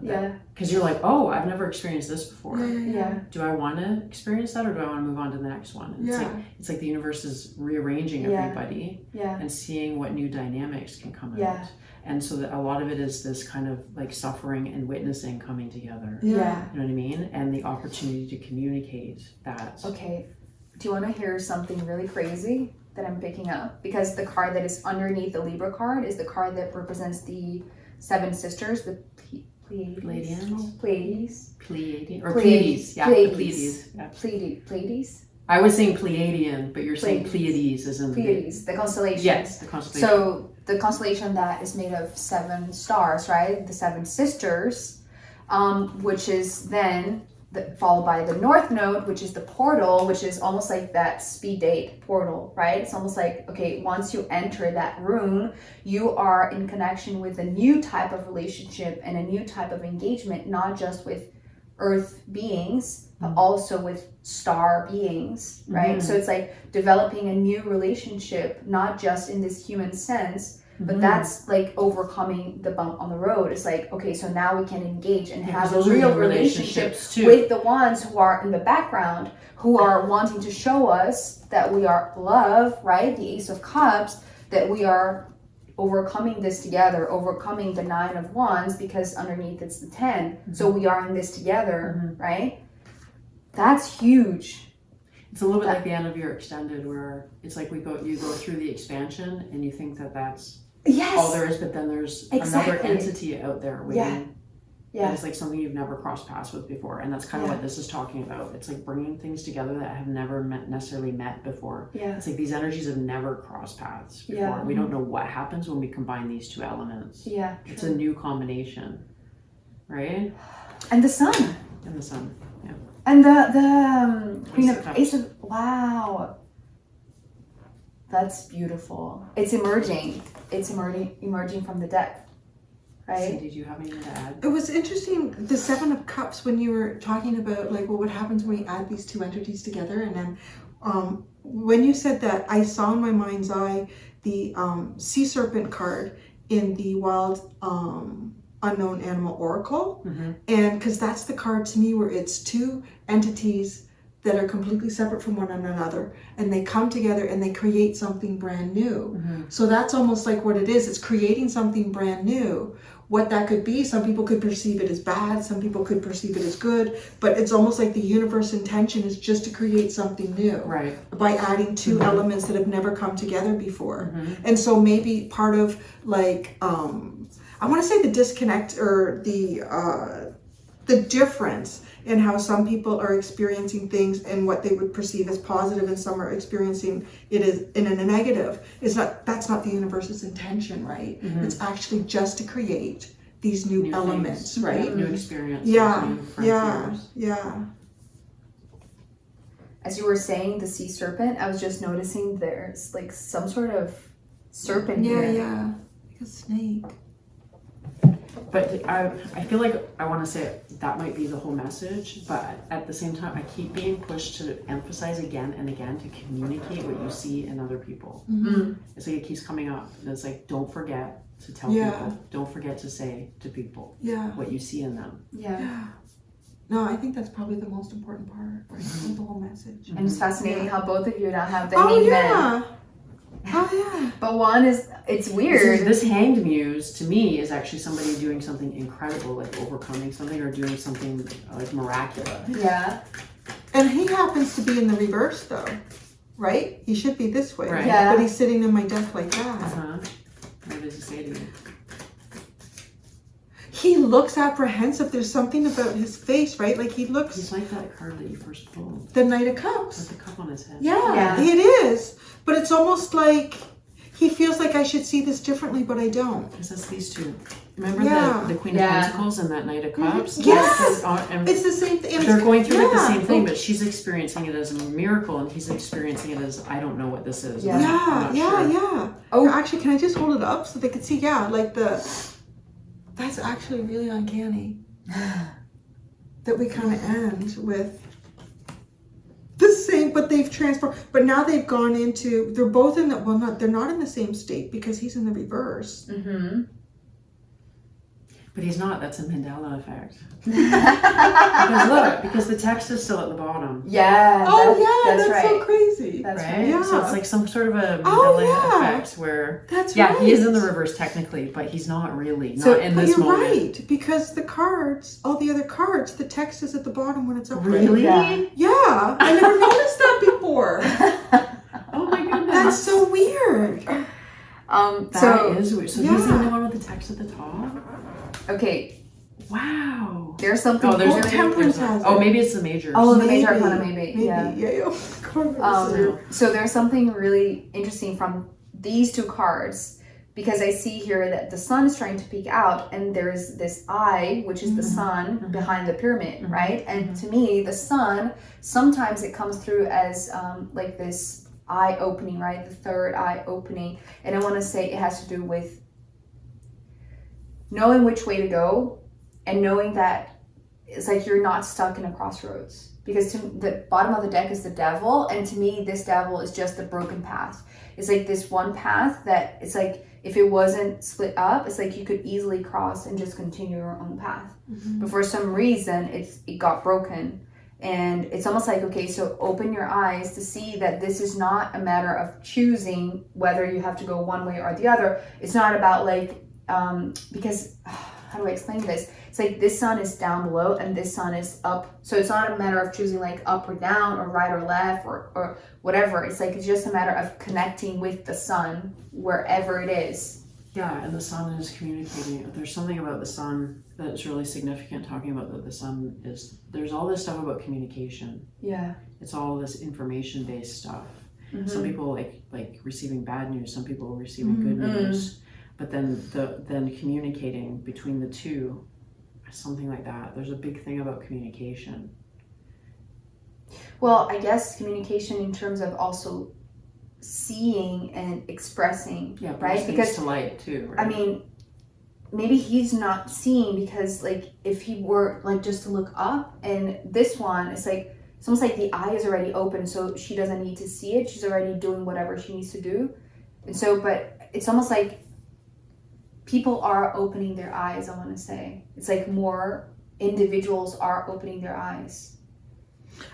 because you're like, oh, I've never experienced this before. Do I want to experience that, or do I want to move on to the next one? And it's like the universe is rearranging everybody and seeing what new dynamics can come out. And so that a lot of it is this kind of like suffering and witnessing coming together. You know what I mean? And the opportunity to communicate that. Okay. Do you want to hear something really crazy that I'm picking up? Because the card that is underneath the Libra card is the card that represents the 7 sisters, the Pleiades. Pleiades. I was saying Pleiadian, but you're saying Pleiades as in Pleiades, the constellation. Yes, the constellation. So the constellation that is made of 7 stars, right? The 7 sisters, which is then followed by the North Node, which is the portal, which is almost like that speed date portal, right? It's almost like, okay, once you enter that room, you are in connection with a new type of relationship and a new type of engagement, not just with earth beings, but also with star beings, right? So it's like developing a new relationship, not just in this human sense, but that's like overcoming the bump on the road. It's like, okay, so now we can engage and have a real relationship with the ones who are in the background, who are wanting to show us that we are love, right? The Ace of Cups, that we are overcoming this together, overcoming the 9 of Wands, because underneath it's the 10. So we are in this together, right? That's huge. It's a little bit like the end of your extended, where it's like you go through the expansion and you think that that's all there is, but then there's another entity out there waiting. Yeah. It's like something you've never crossed paths with before, and that's kind of what this is talking about. It's like bringing things together that have never necessarily met before. Yeah. It's like these energies have never crossed paths before. Yeah. We don't know what happens when we combine these two elements. Yeah. It's a new combination, right? And the sun. Yeah. And the Queen of Ace of, wow. That's beautiful. It's emerging. It's emerging from the deck, right? Did you have anything to add? It was interesting, the 7 of Cups, when you were talking about like what happens when we add these two entities together, and then when you said that, I saw in my mind's eye the sea serpent card in the Wild Unknown Animal Oracle, and because that's the card to me where it's two entities that are completely separate from one another, and they come together and they create something brand new. So that's almost like what it is. It's creating something brand new. What that could be, some people could perceive it as bad, some people could perceive it as good, but it's almost like the universe intention is just to create something new, right? By adding two elements that have never come together before. And so maybe part of like, I want to say the disconnect or the difference in how some people are experiencing things and what they would perceive as positive, and some are experiencing it as in a negative. That's not the universe's intention, right? It's actually just to create these new elements, things, right? New experiences. Yeah. As you were saying the sea serpent, I was just noticing there's like some sort of serpent here. Yeah, like a snake. But I feel like I want to say that might be the whole message, but at the same time, I keep being pushed to emphasize again and again to communicate what you see in other people. It's like it keeps coming up. And it's like, don't forget to tell people. Don't forget to say to people what you see in them. No, I think that's probably the most important part, right? The whole message. And it's fascinating how both of you now have the hangman. But one is, it's weird. This hanged muse to me is actually somebody doing something incredible, like overcoming something or doing something like miraculous. Yeah. And he happens to be in the reverse though, right? He should be this way, right? Yeah. But he's sitting in my deck like that. What does he say to you? He looks apprehensive. There's something about his face, right? Like he looks... He's like that card that you first pulled. The Knight of Cups. With the cup on his head. Yeah, it is. But it's almost like he feels like I should see this differently, but I don't. Because that's these two. Remember the Queen of Pentacles and that Knight of Cups? Yes! It's the same thing. They're going through like the same thing, but she's experiencing it as a miracle, and he's experiencing it as, I don't know what this is. Yeah. Oh, actually, can I just hold it up so they can see? Yeah, like that's actually really uncanny. That we kind of end with the same, but they've transformed. But now they've gone into, they're both in the, they're not in the same state because he's in the reverse. But he's not. That's a Mandela effect. because the text is still at the bottom. Yeah. That's right. So crazy. That's right. Yeah. So it's like some sort of a Mandela effect where he is in the reverse technically, but he's not really. Not in this moment. Right, because the cards, all the other cards, the text is at the bottom when it's open. Really? Yeah. I never noticed that before. Oh my goodness. That's so weird. That is weird. So he's the only one with the text at the top. Okay. Wow. There's something. There's Temperance. Maybe it's the major. Oh, the major arcana, maybe. Yeah. So there's something really interesting from these two cards, because I see here that the sun is trying to peek out, and there's this eye, which is the sun behind the pyramid, right? And to me, the sun, sometimes it comes through as like this eye opening, right? The third eye opening. And I want to say it has to do with knowing which way to go, and knowing that it's like you're not stuck in a crossroads. Because to the bottom of the deck is the devil, and to me, this devil is just a broken path. It's like this one path that it's like, if it wasn't split up, it's like you could easily cross and just continue your own path. But for some reason, it got broken. And it's almost like, okay, so open your eyes to see that this is not a matter of choosing whether you have to go one way or the other. It's not about like, because, how do I explain this? It's like this sun is down below and this sun is up. So it's not a matter of choosing like up or down or right or left or whatever. It's like, it's just a matter of connecting with the sun wherever it is. Yeah, and the sun is communicating. There's something about the sun that's really significant, talking about that the sun is, there's all this stuff about communication. Yeah. It's all this information-based stuff. Some people like receiving bad news, some people receiving good news. But then communicating between the two, something like that. There's a big thing about communication. Well, I guess communication in terms of also seeing and expressing, right? Because to light too, right? I mean, maybe he's not seeing because like if he were like just to look up, and this one, it's like it's almost like the eye is already open, so she doesn't need to see it. She's already doing whatever she needs to do. And so, but it's almost like people are opening their eyes, I want to say. It's like more individuals are opening their eyes.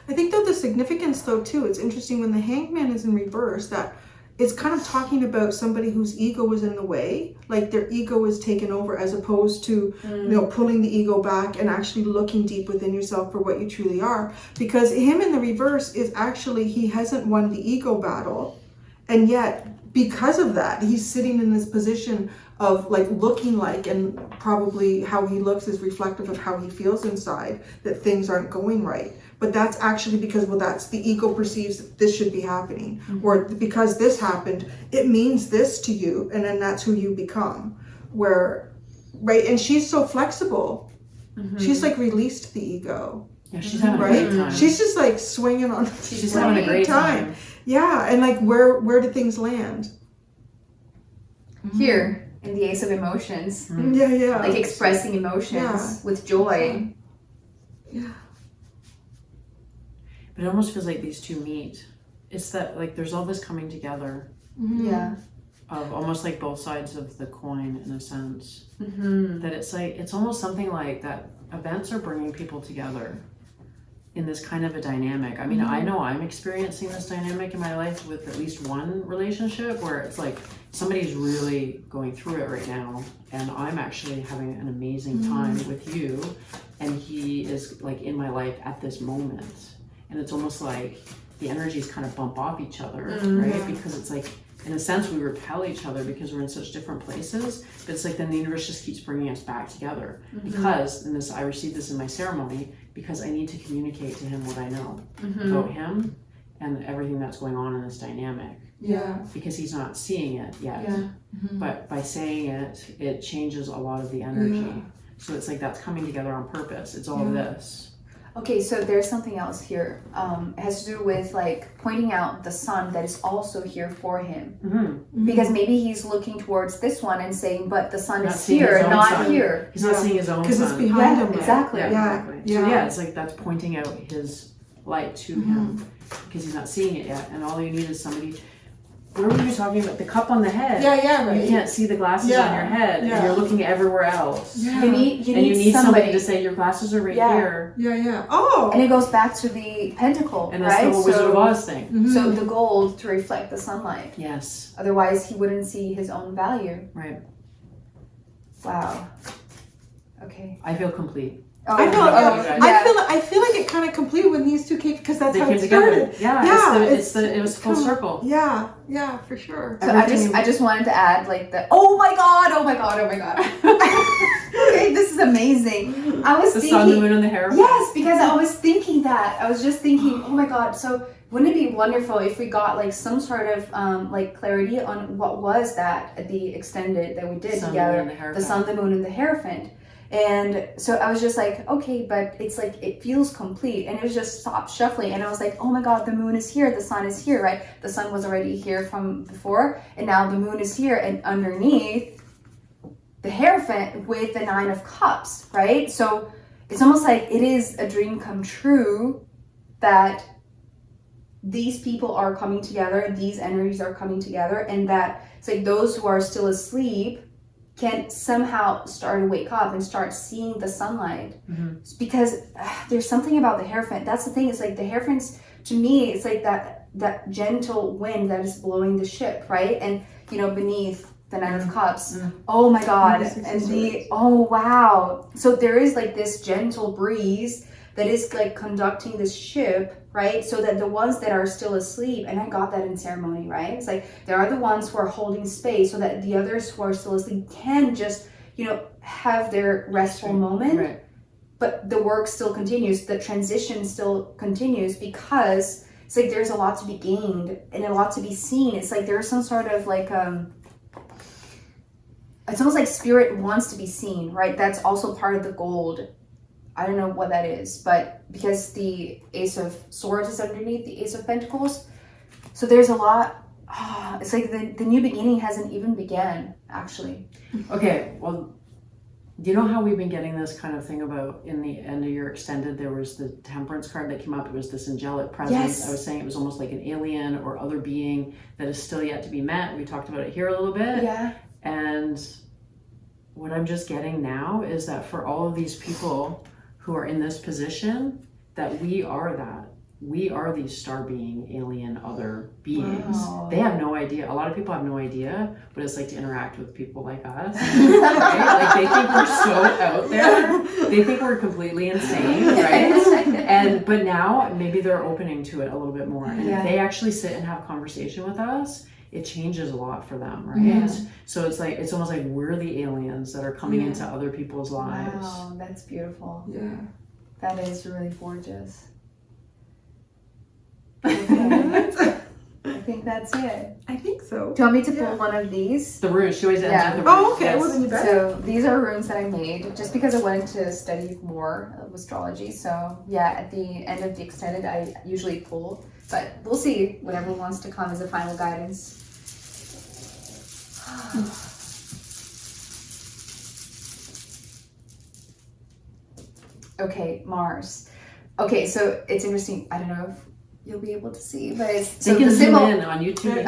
I think though the significance though too, it's interesting when the Hangman is in reverse, that it's kind of talking about somebody whose ego is in the way, like their ego is taken over, as opposed to you know, pulling the ego back and actually looking deep within yourself for what you truly are. Because him in the reverse is actually, he hasn't won the ego battle, and yet because of that he's sitting in this position of like looking like, and probably how he looks is reflective of how he feels inside, that things aren't going right. But that's actually because, well, that's the ego perceives that this should be happening, or because this happened, it means this to you, and then that's who you become. Where, right? And she's so flexible. She's like released the ego. Yeah, she's having right? a great time. She's just like swinging on. She's having a great time. Yeah, and like where do things land? Here in the Ace of Emotions, Yeah. like expressing emotions with joy. Yeah. But it almost feels like these two meet. It's that like there's all this coming together Yeah. of almost like both sides of the coin in a sense. That it's like, it's almost something like that events are bringing people together in this kind of a dynamic. I mean, I know I'm experiencing this dynamic in my life with at least one relationship where it's like somebody's really going through it right now, and I'm actually having an amazing time with you, and he is like in my life at this moment. And it's almost like the energies kind of bump off each other, right? Because it's like, in a sense, we repel each other because we're in such different places. But it's like then the universe just keeps bringing us back together. Because, and this, I received this in my ceremony, because I need to communicate to him what I know about him and everything that's going on in this dynamic. Yeah. Because he's not seeing it yet. Yeah. But by saying it, it changes a lot of the energy. So it's like that's coming together on purpose. It's all this. Okay, so there's something else here. It has to do with like pointing out the sun that is also here for him. Because maybe he's looking towards this one and saying, but the sun is here, not here. He's not seeing his own sun. Because it's behind him. Exactly. Exactly. So it's like that's pointing out his light to him because he's not seeing it yet. And all you need is somebody. What were you talking about? The cup on the head. Yeah, right. You can't see the glasses on your head, and you're looking everywhere else. Yeah. You need somebody to say your glasses are right here. Yeah. Oh. And it goes back to the pentacle, And that's right? the whole Wizard of Oz thing. So the gold to reflect the sunlight. Yes. Otherwise, he wouldn't see his own value. Right. Wow. Okay. I feel complete. I feel like it kind of complete when these two came, because that's how it started. It was full circle. Yeah, for sure. So I just wanted to add like the oh my god. Okay, this is amazing. I was the thinking sun, the moon, and the hair. Yes, because I was thinking that. I was just thinking, oh my god. So wouldn't it be wonderful if we got like some sort of like clarity on what was that at the extended that we did together, the sun, the moon, and the Hierophant. And so I was just like, okay, but it's like, it feels complete. And it was just stopped shuffling. And I was like, oh my God, the moon is here. The sun is here, right? The sun was already here from before. And now the moon is here. And underneath the Hierophant with the 9 of Cups, right? So it's almost like it is a dream come true that these people are coming together. These energies are coming together. And that it's like those who are still asleep can somehow start to wake up and start seeing the sunlight. Because there's something about the Hierophant. That's the thing. It's like the Hierophants, to me, it's like that gentle wind that is blowing the ship, right? And, you know, beneath the 9 of Cups. Oh my God. And oh wow. So there is like this gentle breeze that is like conducting this ship, right? So that the ones that are still asleep, and I got that in ceremony, right? It's like there are the ones who are holding space so that the others who are still asleep can just, you know, have their restful moment. Right. But the work still continues, the transition still continues, because it's like there's a lot to be gained and a lot to be seen. It's like there's some sort of like it's almost like spirit wants to be seen, right? That's also part of the gold. I don't know what that is, but because the Ace of Swords is underneath the Ace of Pentacles, so there's a lot. It's like the new beginning hasn't even began, actually. Okay, well, do you know how we've been getting this kind of thing about in the end of your extended, there was the Temperance card that came up. It was this angelic presence. Yes. I was saying it was almost like an alien or other being that is still yet to be met. We talked about it here a little bit. Yeah. And what I'm just getting now is that for all of these people who are in this position, that we are that. We are these star being, alien, other beings. Wow. They have no idea. A lot of people have no idea what it's like to interact with people like us. Right? Like they think we're so out there. They think we're completely insane, right? But now maybe they're opening to it a little bit more. And if they actually sit and have a conversation with us, it changes a lot for them, right? Yeah. So it's like, it's almost like we're the aliens that are coming into other people's lives. Wow, that's beautiful. Yeah. That is really gorgeous. Okay. I think that's it. I think so. Do you want me to pull one of these? The runes. She always ends with the runes. Oh, okay. Well, then you better. So these are runes that I made just because I wanted to study more of astrology. So yeah, at the end of the extended, I usually pull, but we'll see whatever wants to come as a final guidance. Okay, Mars. Okay, so it's interesting. I don't know if you'll be able to see, but it's so the symbol in on YouTube.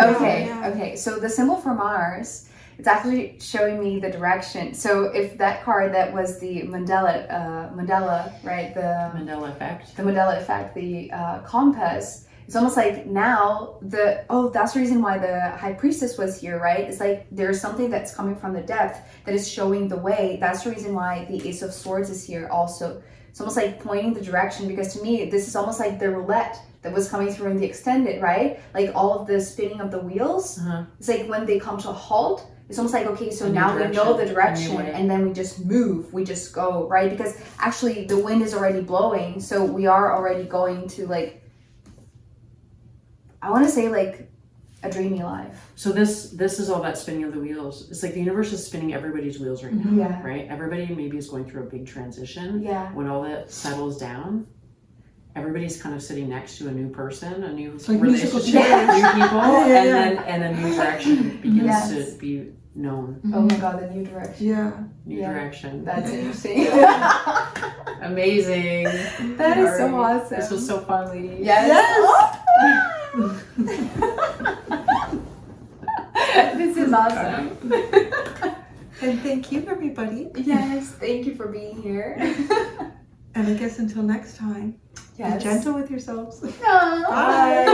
Okay. So the symbol for Mars, it's actually showing me the direction. So if that card that was the Mandela, right? The Mandela effect. The Mandela effect, the compass. It's almost like now that's the reason why the High Priestess was here, right? It's like there's something that's coming from the depth that is showing the way. That's the reason why the Ace of Swords is here also. It's almost like pointing the direction, because to me, this is almost like the roulette that was coming through in the extended, right? Like all of the spinning of the wheels. It's like when they come to a halt, it's almost like, okay, so now we know the direction and then we just move, we just go, right? Because actually the wind is already blowing. So we are already going to like, I want to say like a dreamy life. So this is all that spinning of the wheels. It's like the universe is spinning everybody's wheels right now, right? Everybody maybe is going through a big transition. Yeah. When all that settles down, everybody's kind of sitting next to a new person, a new relationship, new people, and a new direction begins to be known. Oh my God, the new direction. Yeah. New direction. That's interesting. Amazing. That is so awesome. This was so fun, ladies. Yes. This is awesome. And thank you, everybody. Yes, thank you for being here. And I guess until next time, be gentle with yourselves. Bye.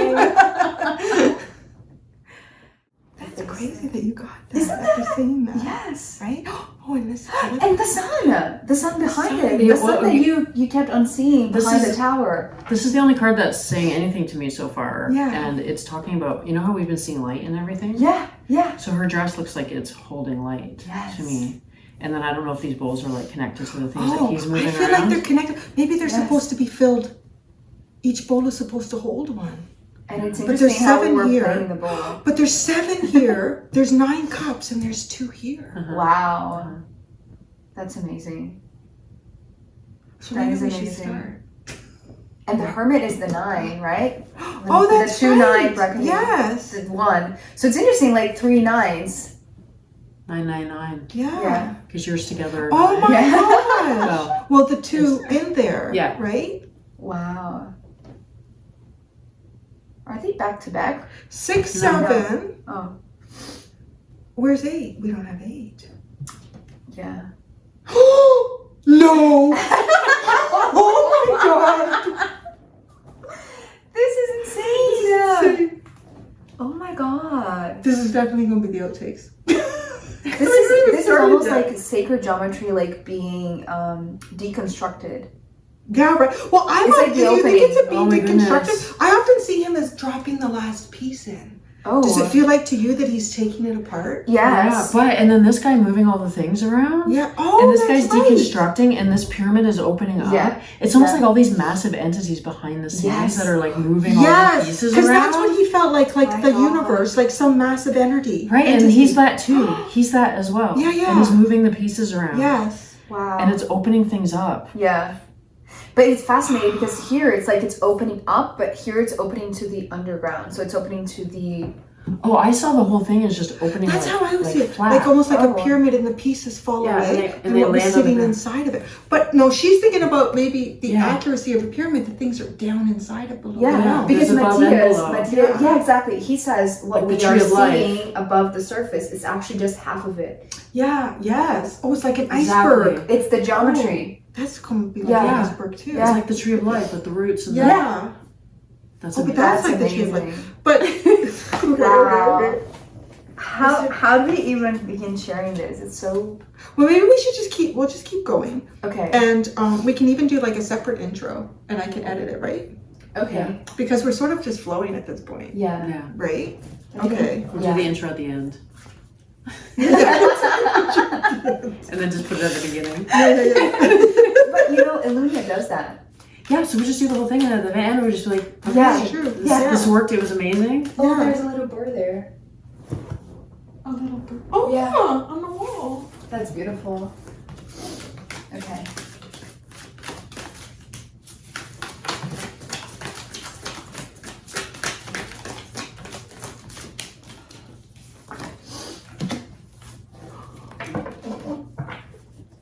That's crazy that you got that after saying that. Yes. Right? Oh, and this. And the sun behind it. The sun that you kept on seeing behind the tower. This is the only card that's saying anything to me so far. Yeah. And it's talking about, you know how we've been seeing light and everything? Yeah. So her dress looks like it's holding light to me. And then I don't know if these bowls are like connected to the things that he's moving around. I feel like they're connected. Maybe they're supposed to be filled. Each bowl is supposed to hold one. And it's But there's interesting how 7 we're here. playing the bowl. But there's 7 here. There's 9 cups and there's 2 here. Wow. That's amazing. So That maybe is we should amazing. start. And the hermit is the 9, right? Oh, that's the 2 right. 9 bracket. Yes. The 1. So it's interesting, like 3 9s. 999. Yeah. Because yours together. Oh my Yeah. gosh. Well, the 2 in there. Yeah. Right? Wow. Are they back to back? 6, 7. Oh, Where's 8? We don't have 8. yeah. No. Oh my god. This is insane. Oh my god. This is definitely going to be the outtakes. This is almost like sacred geometry, like being deconstructed. Yeah, right. Well, I It's love, like do the you think it's a opening. being Oh my deconstructed? goodness. I often see him as dropping the last piece in. Oh. Does it feel like to you that he's taking it apart? Yeah, Yes. but and then this guy moving all the things around. Yeah. Oh, And this that's guy's right. deconstructing, and this pyramid is opening up. Yeah. It's almost Yeah. like all these massive entities behind the scenes Yes. that are like moving all the Yes, pieces because around. that's what he felt like My the God. universe, like some massive entity. Right, and entity. he's that too. He's that as well. Yeah, yeah. And he's moving the pieces around. Yes. Wow. And it's opening things up. Yeah. But it's fascinating because here it's like it's opening up, but here it's opening to the underground. So it's opening to the... Oh, I saw the whole thing as just opening. That's like, how I would like see it. flat. Like almost like Oh. a pyramid and the pieces fall Yeah, away and they what was land on the sitting ground. inside of it. But no, she's thinking about maybe the Yeah. accuracy of a pyramid, the things are down inside of below. Yeah, Yeah, because there's above Matthias, and below. yeah, exactly. He says what Like the we are tree of life. seeing above the surface is actually just half of it. Yeah, yes. Oh, it's like an Exactly. iceberg. It's the geometry. That's going to be like Yeah. an iceberg too. It's like the tree of life with the roots and Yeah. that's Oh, but amazing. that's like the tree of life. amazing. But Wow. How do we even begin sharing this? It's so... Well, maybe we should we'll just keep going. Okay. And we can even do like a separate intro and I can edit it, right? Okay. Because we're sort of just flowing at this point, Yeah. Yeah. right? Okay. We'll Yeah. do the intro at the end. And then just put it at the beginning. But you know, Illunia does that. Yeah, so we just do the whole thing and at the end we just be like, okay, Yeah. True. this worked, it was amazing. Oh, Yeah. there's a little bird there. A little bit. Oh Yeah. yeah, on the wall. That's beautiful. Okay.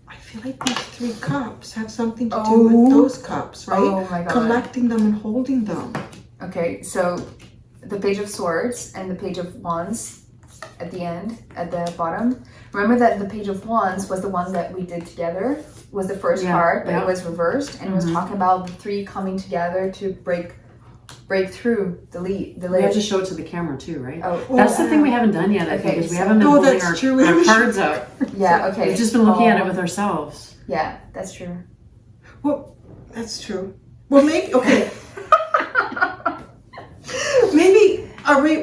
I feel like these 3 cups have something to do with those cups, right? Oh my God. Collecting them and holding them. Okay, so the Page of Swords and the Page of Wands at the end, at the bottom. Remember that the Page of Wands was the one that we did together, was the first Yeah, card, but yeah. it was reversed, and it was talking about the 3 coming together to break through the We have lid. to show it to the camera too, right? Oh, That's the thing we haven't done yet, I Okay, think, is we so- haven't been Oh, holding that's our, true. We our haven't cards out. yeah, okay. We've just been looking at it Oh, with ourselves. Yeah, that's true. Well, that's true. Well, maybe okay. maybe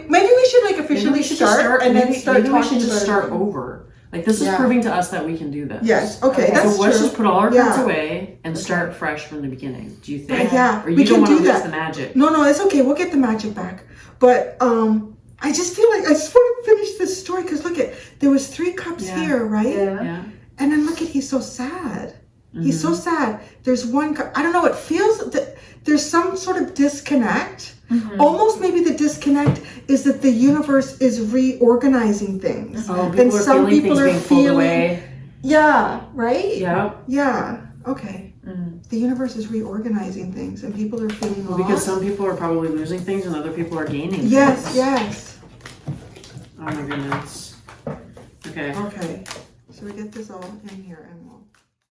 we should like officially Maybe we should start and then maybe, start maybe we talking should just about start it. over. Like this is Yeah. proving to us that we can do this. Yes. Okay, Okay. that's So let's true. just put all our cards Yeah. away and start fresh from the beginning. Do you think? Yeah, Or you we don't can want to do lose that. the magic? No, it's okay. We'll get the magic back. But I just feel like I just want to finish this story because look at there was 3 cups Yeah. here, right? Yeah. Yeah. And then look at he's so sad. He's Mm-hmm. so sad. There's one cup. I don't know. It feels that there's some sort of disconnect. Almost maybe the disconnect is that the universe is reorganizing things. Oh, And people are some feeling people things are being pulled feeling- away. Yeah. Right. Yeah. Yeah. Okay. Mm. The universe is reorganizing things, and people are feeling Well, lost. because some people are probably losing things and other people are gaining Yes. things. Yes. Oh my goodness. Okay. Okay. So we get this all in here, and we'll.